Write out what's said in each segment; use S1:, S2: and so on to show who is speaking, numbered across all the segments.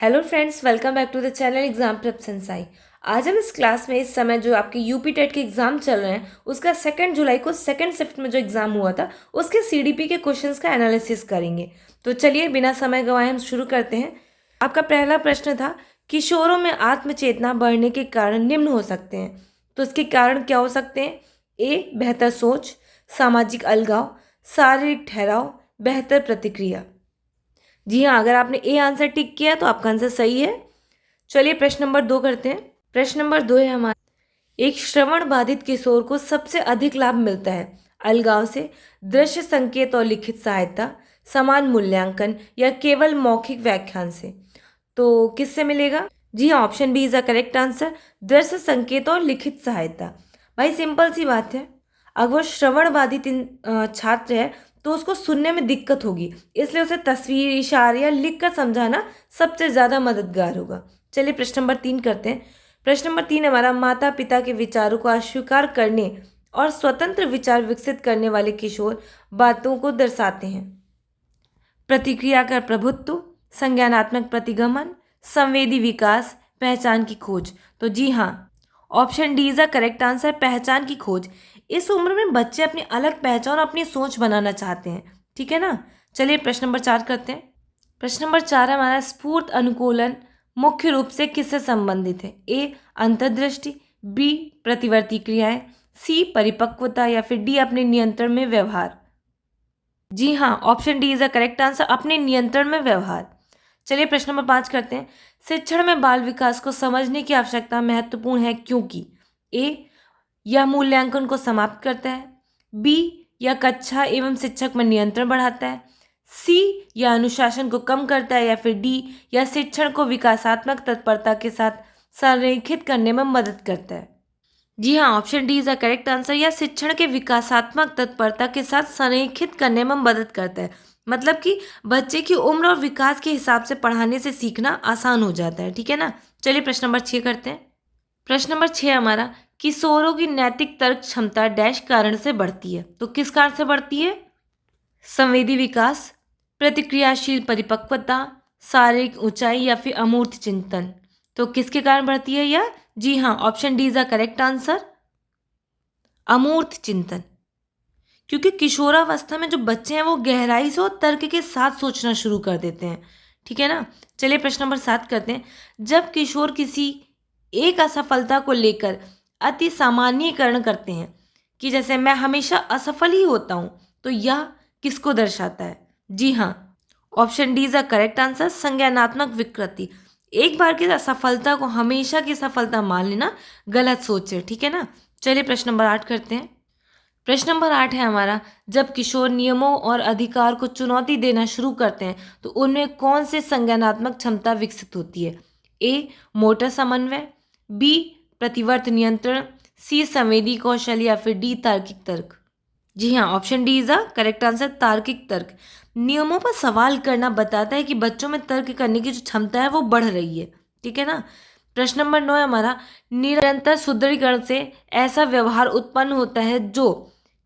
S1: Hello friends, welcome back to the channel exam prep संसाई। आज हम इस क्लास में इस समय जो आपके यूपी टेट के एग्जाम चल रहे हैं उसका 2 जुलाई को सेकंड शिफ्ट में जो एग्जाम हुआ था उसके सीडीपी के क्वेश्चंस का एनालिसिस करेंगे। तो चलिए बिना समय गंवाए हम शुरू करते हैं। आपका पहला प्रश्न था, किशोरों में आत्मचेतना बढ़ने के कारण निम्न हो सकते हैं। तो इसके कारण क्या हो सकते हैं? ए, बेहतर सोच, सामाजिक अलगाव, शारीरिक ठहराव, बेहतर प्रतिक्रिया। जी हाँ, अगर आपने ए आंसर टिक किया तो आपका आंसर सही है। चलिए प्रश्न नंबर 2 करते हैं। प्रश्न नंबर 2 है हमारा, एक श्रवण बाधित किशोर को सबसे अधिक लाभ मिलता है अलगाव से, दृश्य संकेत और लिखित सहायता, समान मूल्यांकन या केवल मौखिक व्याख्यान से। तो किससे मिलेगा? जी हाँ, option B is a correct answer, दृश्य संकेत और लिखित सहायता। भाई सिंपल सी बात है, अगर वो श्रवण बाधित छात्र है तो उसको सुनने में दिक्कत होगी, इसलिए उसे तस्वीर, इशारे या लिख कर समझाना सबसे ज़्यादा मददगार होगा। चलिए प्रश्न नंबर 3 करते हैं। प्रश्न नंबर 3 हमारा, माता पिता के विचारों को अस्वीकार करने और स्वतंत्र विचार विकसित करने वाले किशोर बातों को दर्शाते हैं। प्रतिक्रिया का प्रभुत्व, संज्ञानात्मक प्रतिगमन, संवेदी विकास, पहचान की खोज। तो जी हाँ, option D is a correct answer, पहचान की खोज। इस उम्र में बच्चे अपनी अलग पहचान और अपनी सोच बनाना चाहते हैं, ठीक है ना। चलिए प्रश्न नंबर 4 करते हैं। प्रश्न नंबर 4 है हमारा, स्फूर्त अनुकूलन मुख्य रूप से किससे संबंधित है? ए, अंतर्दृष्टि, बी, प्रतिवर्ती क्रियाएं, सी, परिपक्वता या फिर डी, अपने नियंत्रण में व्यवहार। जी हाँ, option D is a correct answer, अपने नियंत्रण में व्यवहार। चलिए प्रश्न नंबर 5 करते हैं। शिक्षण में बाल विकास को समझने की आवश्यकता महत्वपूर्ण है क्योंकि ए, यह मूल्यांकन को समाप्त करता है, बी, यह कक्षा एवं शिक्षक में नियंत्रण बढ़ाता है, सी, यह अनुशासन को कम करता है या फिर डी, यह शिक्षण को विकासात्मक तत्परता के साथ संरेखित करने में मदद करता है। जी हाँ, option D is a correct answer, यह शिक्षण के विकासात्मक तत्परता के साथ संरेखित करने में मदद करता है। मतलब कि बच्चे की उम्र और विकास के हिसाब से पढ़ाने से सीखना आसान हो जाता है, ठीक है ना। चलिए प्रश्न नंबर 6 करते हैं। प्रश्न नंबर 6 हमारा, किशोरों की नैतिक तर्क क्षमता डैश कारण से बढ़ती है। तो किस कारण से बढ़ती है? संवेदी विकास, प्रतिक्रियाशील परिपक्वता, शारीरिक ऊंचाई या फिर अमूर्त चिंतन। तो किसके कारण बढ़ती है यह? जी हाँ, option D is a correct answer, अमूर्त चिंतन। क्योंकि किशोरावस्था में जो बच्चे हैं वो गहराई से और तर्क के साथ सोचना शुरू कर देते हैं, ठीक है ना। चलिए प्रश्न नंबर 7 करते हैं। जब किशोर किसी एक असफलता को लेकर अति सामान्यीकरण करते हैं कि जैसे मैं हमेशा असफल ही होता हूं, तो यह किसको दर्शाता है? जी हाँ, option D is a correct answer, संज्ञानात्मक विकृति। एक बार की असफलता को हमेशा की सफलता मान लेना गलत सोच है, ठीक है ना। चलिए प्रश्न नंबर 8 करते हैं। प्रश्न नंबर 8 है हमारा, जब किशोर नियमों और अधिकार को चुनौती देना शुरू करते हैं तो उनमें कौन से संज्ञानात्मक क्षमता विकसित होती है? ए, मोटर समन्वय, बी, प्रतिवर्त नियंत्रण, सी, संवेदी कौशल या फिर डी, तार्किक तर्क। जी हाँ, option D is a correct answer, तार्किक तर्क। नियमों पर सवाल करना बताता है कि बच्चों में तर्क करने की जो क्षमता है वो बढ़ रही है, ठीक है ना। प्रश्न नंबर 9 है हमारा, निरंतर सुदृढ़ीकरण से ऐसा व्यवहार उत्पन्न होता है जो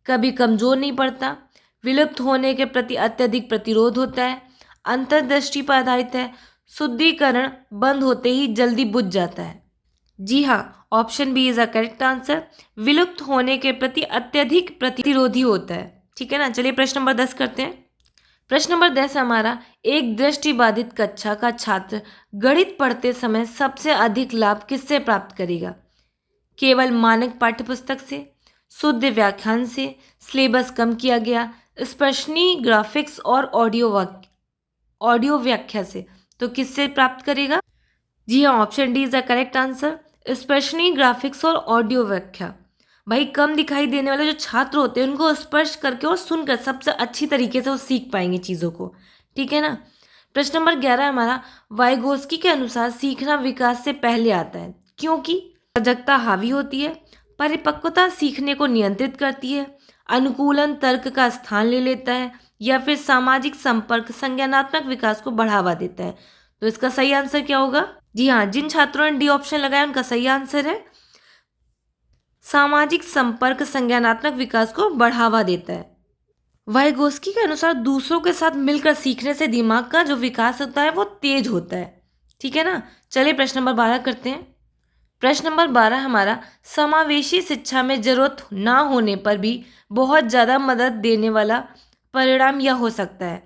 S1: कभी कमजोर नहीं पड़ता, विलुप्त होने के प्रति अत्यधिक प्रतिरोध होता है, अंतर्दृष्टि पर आधारित है, शुद्धिकरण बंद होते ही जल्दी बुझ जाता है। जी हाँ, option B is a correct answer, विलुप्त होने के प्रति अत्यधिक प्रतिरोधी होता है, ठीक है ना। चलिए प्रश्न नंबर 10 करते हैं। प्रश्न नंबर 10 हमारा, एक दृष्टिबाधित कक्षा का छात्र गणित पढ़ते समय सबसे अधिक लाभ किससे प्राप्त करेगा? केवल मानक पाठ्यपुस्तक से, शुद्ध व्याख्यान से, सिलेबस कम किया गया, स्पर्शनीय ग्राफिक्स और ऑडियो व्याख्या से। तो किससे प्राप्त करेगा? जी हाँ, option D is the correct answer, स्पर्शनीय ग्राफिक्स और ऑडियो व्याख्या। भाई कम दिखाई देने वाले जो छात्र होते हैं उनको स्पर्श करके और सुनकर सबसे अच्छी तरीके से वो सीख पाएंगे चीज़ों को, ठीक है ना। प्रश्न नंबर 11 हमारा, वाइगोस्की के अनुसार सीखना विकास से पहले आता है क्योंकि सजगता हावी होती है, परिपक्वता सीखने को नियंत्रित करती है, अनुकूलन तर्क का स्थान ले लेता है या फिर सामाजिक संपर्क संज्ञानात्मक विकास को बढ़ावा देता है। तो इसका सही आंसर क्या होगा? जी हाँ, जिन छात्रों ने डी ऑप्शन लगाया उनका सही आंसर है सामाजिक संपर्क संज्ञानात्मक विकास को बढ़ावा देता है। वाइगोस्की के अनुसार दूसरों के साथ मिलकर सीखने से दिमाग का जो विकास होता है वो तेज होता है, ठीक है ना। चलिए प्रश्न नंबर 12 करते हैं। प्रश्न नंबर 12 हमारा, समावेशी शिक्षा में जरूरत ना होने पर भी बहुत ज़्यादा मदद देने वाला परिणाम यह हो सकता है: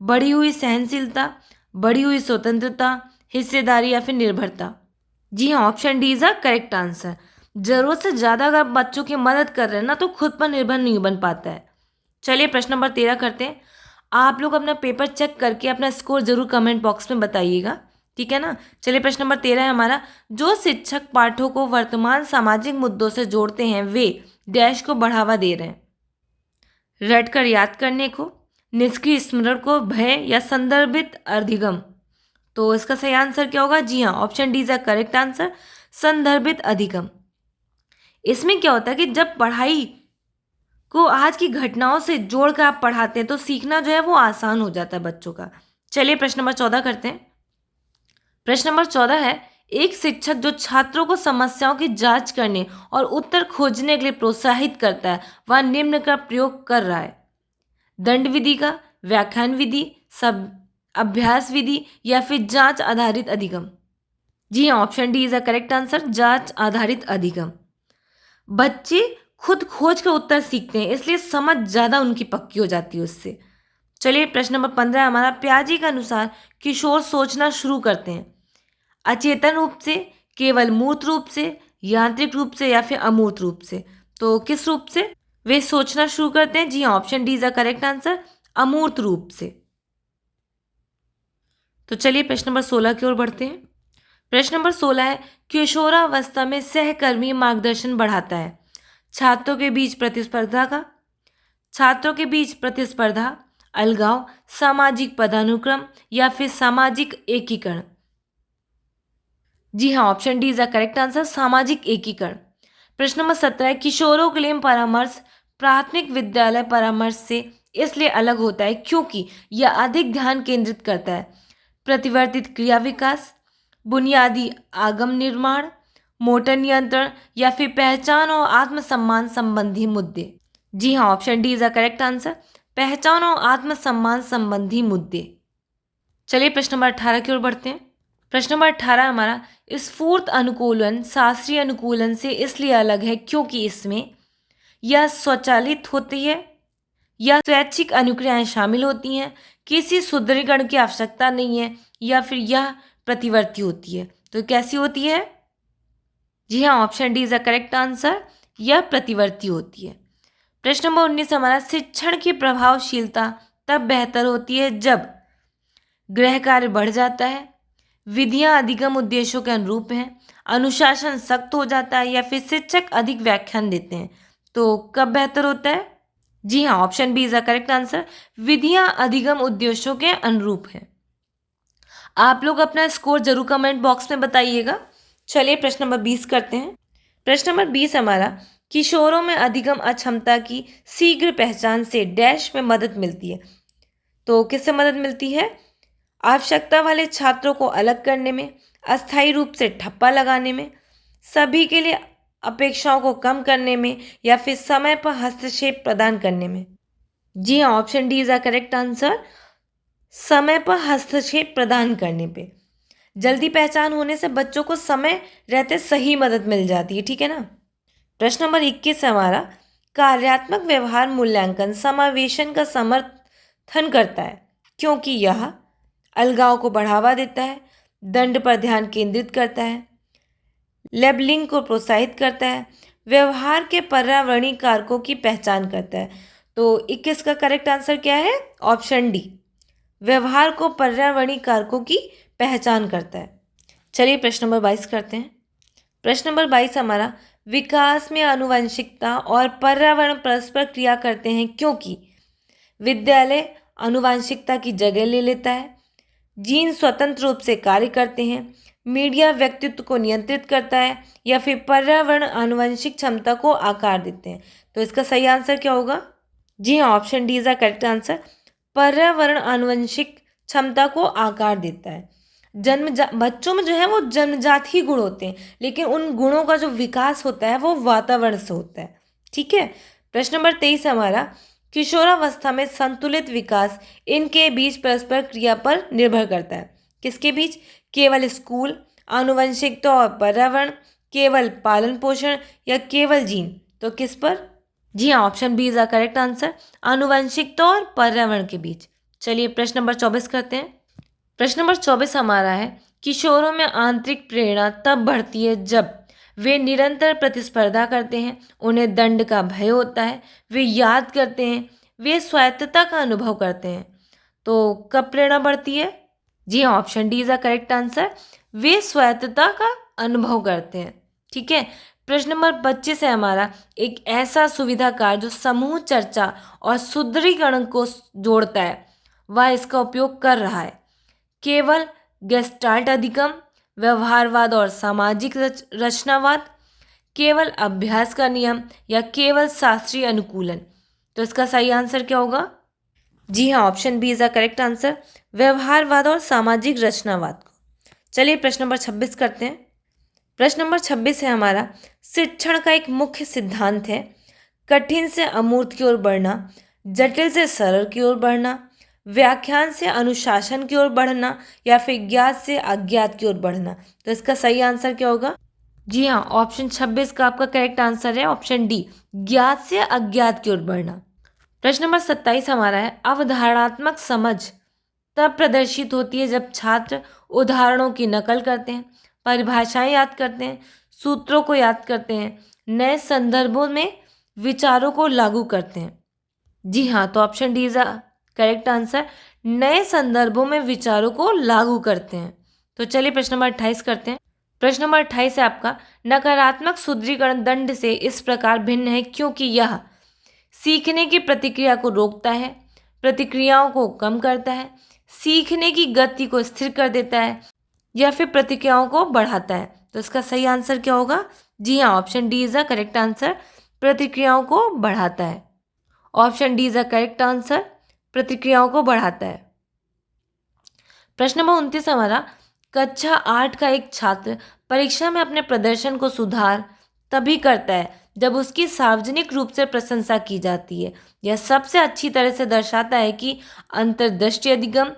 S1: बढ़ी हुई सहनशीलता, बढ़ी हुई स्वतंत्रता, हिस्सेदारी या फिर निर्भरता। जी हाँ, option D is a correct answer. जरूरत से ज़्यादा अगर बच्चों की मदद कर रहे हैं ना तो खुद पर निर्भर नहीं बन पाता है। चलिए प्रश्न नंबर 13 करते हैं। आप लोग अपना पेपर चेक करके अपना स्कोर जरूर कमेंट बॉक्स में बताइएगा, ठीक है ना। चलिए प्रश्न नंबर 13 है हमारा, जो शिक्षक पाठों को वर्तमान सामाजिक मुद्दों से जोड़ते हैं वे डैश को बढ़ावा दे रहे हैं: रटकर याद करने को, निष्क्रिय स्मरण को, भय या संदर्भित अधिगम। तो इसका सही आंसर क्या होगा? जी हाँ, option D is the correct answer, संदर्भित अधिगम। इसमें क्या होता है कि जब पढ़ाई को आज की घटनाओं से जोड़कर आप पढ़ाते हैं तो सीखना जो है वो आसान हो जाता है बच्चों का। चलिए प्रश्न नंबर 14 करते हैं। प्रश्न नंबर 14 है, एक शिक्षक जो छात्रों को समस्याओं की जांच करने और उत्तर खोजने के लिए प्रोत्साहित करता है वह निम्न का प्रयोग कर रहा है: दंड विधि का, व्याख्यान विधि, सब अभ्यास विधि या फिर जांच आधारित अधिगम। जी हाँ, option D is a correct answer, जांच आधारित अधिगम। बच्चे खुद खोज कर उत्तर सीखते हैं इसलिए समझ ज़्यादा उनकी पक्की हो जाती है उससे। चलिए प्रश्न नंबर 15 हमारा, पियाजे के अनुसार किशोर सोचना शुरू करते हैं अचेतन रूप से, केवल मूर्त रूप से, यांत्रिक रूप से या फिर अमूर्त रूप से। तो किस रूप से वे सोचना शुरू करते हैं? जी हाँ, option D is the correct answer, अमूर्त रूप से। तो चलिए प्रश्न नंबर 16 की ओर बढ़ते हैं। प्रश्न नंबर 16 है, किशोरावस्था में सहकर्मी मार्गदर्शन बढ़ाता है: छात्रों के बीच प्रतिस्पर्धा का, छात्रों के बीच प्रतिस्पर्धा, अलगाव, सामाजिक पदानुक्रम या फिर सामाजिक एकीकरण। जी हाँ, option D is the correct answer, सामाजिक एकीकरण। प्रश्न नंबर 17 है, किशोरों के लिए परामर्श प्राथमिक विद्यालय परामर्श से इसलिए अलग होता है क्योंकि यह अधिक ध्यान केंद्रित करता है: प्रतिवर्तित क्रिया विकास, बुनियादी आगम निर्माण, मोटर नियंत्रण या फिर पहचान और आत्मसम्मान संबंधी मुद्दे। जी हाँ, option D is the correct answer, पहचान और आत्मसम्मान संबंधी मुद्दे। चलिए प्रश्न नंबर 18 की ओर बढ़ते हैं। प्रश्न नंबर 18 हमारा, स्फूर्त अनुकूलन शास्त्रीय अनुकूलन से इसलिए अलग है क्योंकि इसमें यह स्वचालित होती है या स्वैच्छिक अनुक्रियाएं शामिल होती हैं, किसी सुदृढ़ीकरण की आवश्यकता नहीं है या फिर यह प्रतिवर्ती होती है। तो कैसी होती है? जी हाँ, option D is the correct answer, यह प्रतिवर्ती होती है। प्रश्न नंबर 19 हमारा, शिक्षण की प्रभावशीलता तब बेहतर होती है जब गृह कार्य बढ़ जाता है, विधियां अधिगम उद्देश्यों के अनुरूप हैं, अनुशासन सख्त हो जाता है या फिर शिक्षक अधिक व्याख्यान देते हैं। तो कब बेहतर होता है? जी हाँ, option B is the correct answer, विधियां अधिगम उद्देश्यों के अनुरूप है। आप लोग अपना स्कोर जरूर कमेंट बॉक्स में बताइएगा। चलिए प्रश्न नंबर 20 करते हैं। प्रश्न नंबर 20 हमारा, किशोरों में अधिगम अक्षमता की शीघ्र पहचान से डैश में मदद मिलती है। तो किससे मदद मिलती है? आवश्यकता वाले छात्रों को अलग करने में, अस्थायी रूप से ठप्पा लगाने में, सभी के लिए अपेक्षाओं को कम करने में या फिर समय पर हस्तक्षेप प्रदान करने में। जी हाँ, option D is the correct answer, समय पर हस्तक्षेप प्रदान करने पे। जल्दी पहचान होने से बच्चों को समय रहते सही मदद मिल जाती है, ठीक है ना। प्रश्न नंबर 21 हमारा, कार्यात्मक व्यवहार मूल्यांकन समावेशन का समर्थन करता है क्योंकि यह अलगाव को बढ़ावा देता है, दंड पर ध्यान केंद्रित करता है, लेबलिंग को प्रोत्साहित करता है, व्यवहार के पर्यावरणीय कारकों की पहचान करता है। तो 21 का करेक्ट आंसर क्या है? ऑप्शन डी, व्यवहार को पर्यावरणीय कारकों की पहचान करता है। चलिए प्रश्न नंबर 22 करते हैं। प्रश्न नंबर 22 हमारा, विकास में आनुवंशिकता और पर्यावरण परस्पर क्रिया करते हैं क्योंकि विद्यालय आनुवंशिकता की जगह ले लेता है, जीन स्वतंत्र रूप से कार्य करते हैं, मीडिया व्यक्तित्व को नियंत्रित करता है या फिर पर्यावरण आनुवंशिक क्षमता को आकार देते हैं। तो इसका सही आंसर क्या होगा? जी हाँ, option D is the correct answer, पर्यावरण आनुवंशिक क्षमता को आकार देता है। बच्चों में जो है वो जन्मजात ही गुण होते हैं लेकिन उन गुणों का जो विकास होता है वो वातावरण से होता है, ठीक है। प्रश्न नंबर 23 हमारा, किशोरावस्था में संतुलित विकास इनके बीच परस्पर क्रिया पर निर्भर करता है। किसके बीच? केवल स्कूल, आनुवंशिकता और पर्यावरण, केवल पालन पोषण या केवल जीन। तो किस पर? जी हाँ, option B is the correct answer, आनुवंशिकता और पर्यावरण के बीच। चलिए प्रश्न नंबर 24 करते हैं। प्रश्न नंबर 24 हमारा है, किशोरों में आंतरिक प्रेरणा तब बढ़ती है जब वे निरंतर प्रतिस्पर्धा करते हैं, उन्हें दंड का भय होता है, वे याद करते हैं, वे स्वायत्तता का अनुभव करते हैं। तो कब प्रेरणा बढ़ती है? जी हाँ, option D is the correct answer, वे स्वायत्तता का अनुभव करते हैं। ठीक है। प्रश्न नंबर 25 है हमारा, एक ऐसा सुविधा कार्य जो समूह चर्चा और सुदृढ़ीकरण को जोड़ता है, वह इसका उपयोग कर रहा है। केवल गेस्टाल्ट अधिगम, व्यवहारवाद और सामाजिक रचनावाद, केवल अभ्यास का नियम या केवल शास्त्रीय अनुकूलन। तो इसका सही आंसर क्या होगा? जी हाँ, option B is the correct answer, व्यवहारवाद और सामाजिक रचनावाद को। चलिए प्रश्न नंबर 26 करते हैं। प्रश्न नंबर 26 है हमारा, शिक्षण का एक मुख्य सिद्धांत है कठिन से अमूर्त की ओर बढ़ना, जटिल से सरल की ओर बढ़ना, व्याख्यान से अनुशासन की ओर बढ़ना या फिर ज्ञात से अज्ञात की ओर बढ़ना। तो इसका सही आंसर क्या होगा? जी हाँ, ऑप्शन 26 का आपका करेक्ट आंसर है ऑप्शन डी, ज्ञात से अज्ञात की ओर बढ़ना। प्रश्न नंबर 27 हमारा है, अवधारणात्मक समझ तब प्रदर्शित होती है जब छात्र उदाहरणों की नकल करते हैं, परिभाषाएं याद करते हैं, सूत्रों को याद करते हैं, नए संदर्भों में विचारों को लागू करते हैं। जी हाँ, तो option D is correct answer, नए संदर्भों में विचारों को लागू करते हैं। तो चलिए प्रश्न नंबर 28 करते हैं। प्रश्न नंबर 28 है आपका, नकारात्मक सुदृढ़ीकरण दंड से इस प्रकार भिन्न है क्योंकि यह सीखने की प्रतिक्रिया को रोकता है, प्रतिक्रियाओं को कम करता है, सीखने की गति को स्थिर कर देता है या फिर प्रतिक्रियाओं को बढ़ाता है। तो इसका सही आंसर क्या होगा? जी हाँ, option D is the correct answer, प्रतिक्रियाओं को बढ़ाता है। Option D is the correct answer, प्रतिक्रियाओं को बढ़ाता है। प्रश्न नंबर 29 हमारा, कक्षा 8 का एक छात्र परीक्षा में अपने प्रदर्शन को सुधार तभी करता है जब उसकी सार्वजनिक रूप से प्रशंसा की जाती है। यह सबसे अच्छी तरह से दर्शाता है कि अंतर्दृष्टि अधिगम,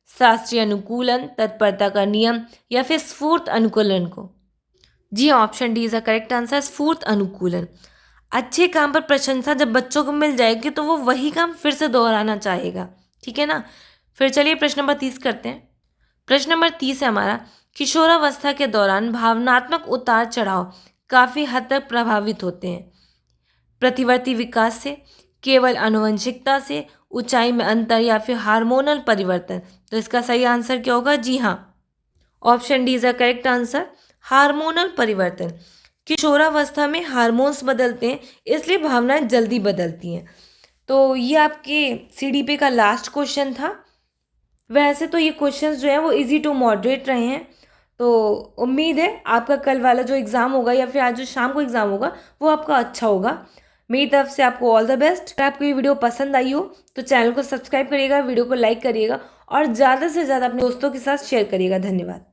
S1: शास्त्रीय अनुकूलन, तत्परता का नियम या फिर स्फूर्त अनुकूलन को। जी हाँ, option D is the correct answer, स्फूर्त अनुकूलन। अच्छे काम पर प्रशंसा जब बच्चों को मिल जाएगी तो वो वही काम फिर से दोहराना चाहेगा। ठीक है ना। फिर चलिए प्रश्न नंबर 30 करते हैं। प्रश्न नंबर 30 है हमारा, किशोरावस्था के दौरान भावनात्मक उतार चढ़ाव काफ़ी हद तक प्रभावित होते हैं, प्रतिवर्ती विकास से, केवल आनुवंशिकता से, ऊंचाई में अंतर या फिर हार्मोनल परिवर्तन। तो इसका सही आंसर क्या होगा? जी हाँ, option D is the correct answer, hormonal परिवर्तन। किशोरावस्था में हार्मोन्स बदलते हैं इसलिए भावनाएं जल्दी बदलती हैं। तो ये आपके सीडीपी का लास्ट क्वेश्चन था। वैसे तो ये क्वेश्चंस जो है वो इजी टू मॉडरेट रहे हैं, तो उम्मीद है आपका कल वाला जो एग्ज़ाम होगा या फिर आज जो शाम को एग्ज़ाम होगा वो आपका अच्छा होगा। मेरी तरफ से आपको ऑल द बेस्ट। अगर आपको ये वीडियो पसंद आई हो तो चैनल को सब्सक्राइब करिएगा, वीडियो को लाइक करिएगा और ज़्यादा से ज़्यादा अपने दोस्तों के साथ शेयर करिएगा। धन्यवाद।